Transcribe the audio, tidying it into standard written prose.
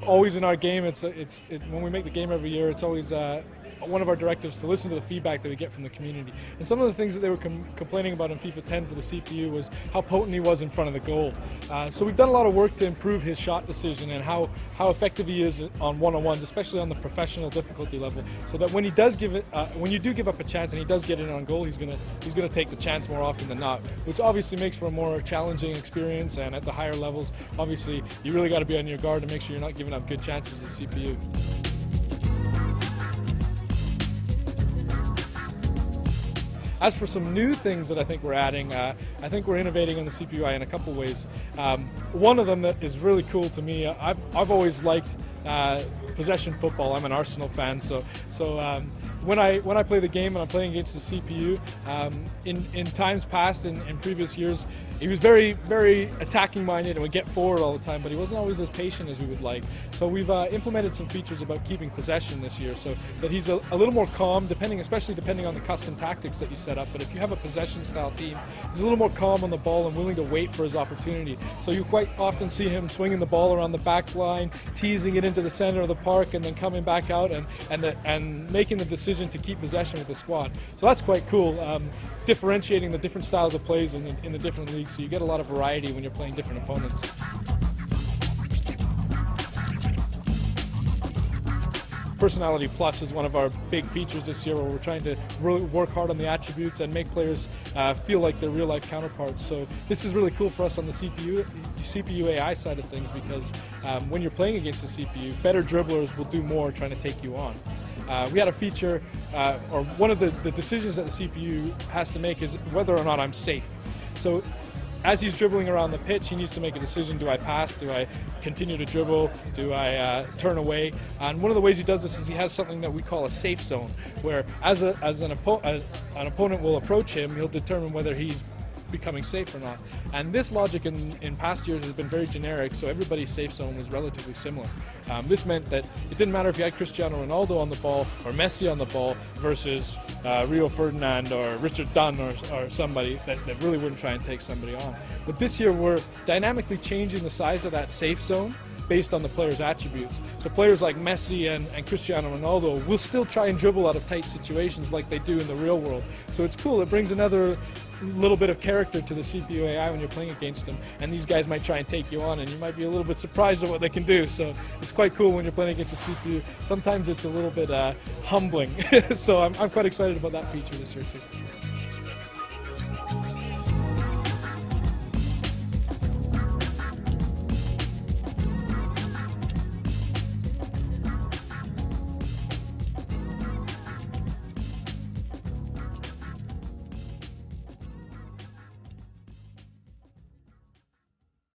always in our game, when we make the game every year, it's always one of our directives to listen to the feedback that we get from the community. And some of the things that they were complaining about in FIFA 10 for the CPU was how potent he was in front of the goal. So we've done a lot of work to improve his shot decision and how effective he is on one-on-ones, especially on the professional difficulty level, so that when he does when you do give up a chance and he does get in on goal, he's gonna take the chance more often than not, which obviously makes for a more challenging experience. And at the higher levels, obviously, you really got to be on your guard to make sure you're not giving up good chances to the CPU. As for some new things that I think we're adding, I think we're innovating on the CPU in a couple ways. One of them that is really cool to me, I've always liked possession football. I'm an Arsenal fan, so when I play the game and I'm playing against the CPU, in times past, in previous years, he was very, very attacking minded and would get forward all the time, but he wasn't always as patient as we would like. So we've implemented some features about keeping possession this year, so that he's a little more calm, especially depending on the custom tactics that you set up. But if you have a possession style team, he's a little more calm on the ball and willing to wait for his opportunity. So you quite often see him swinging the ball around the back line, teasing it into the center of the park, and then coming back out and making the decision to keep possession with the squad. So that's quite cool, differentiating the different styles of plays in the different leagues, so you get a lot of variety when you're playing different opponents. Personality Plus is one of our big features this year, where we're trying to really work hard on the attributes and make players feel like they're real-life counterparts. So this is really cool for us on the CPU AI side of things, because when you're playing against the CPU, better dribblers will do more trying to take you on. We had a feature, or one of the decisions that the CPU has to make is whether or not I'm safe. So as he's dribbling around the pitch, he needs to make a decision: do I pass? Do I continue to dribble? Do I turn away? And one of the ways he does this is he has something that we call a safe zone, where as an opponent will approach him, he'll determine whether he's becoming safe or not. And this logic in past years has been very generic, so everybody's safe zone was relatively similar. This meant that it didn't matter if you had Cristiano Ronaldo on the ball or Messi on the ball versus Rio Ferdinand or Richard Dunn or somebody that really wouldn't try and take somebody on. But this year we're dynamically changing the size of that safe zone based on the player's attributes. So players like Messi and Cristiano Ronaldo will still try and dribble out of tight situations like they do in the real world. So it's cool. It brings another little bit of character to the CPU AI when you're playing against them, and these guys might try and take you on, and you might be a little bit surprised at what they can do. So it's quite cool when you're playing against a CPU. Sometimes it's a little bit humbling. So I'm quite excited about that feature this year too.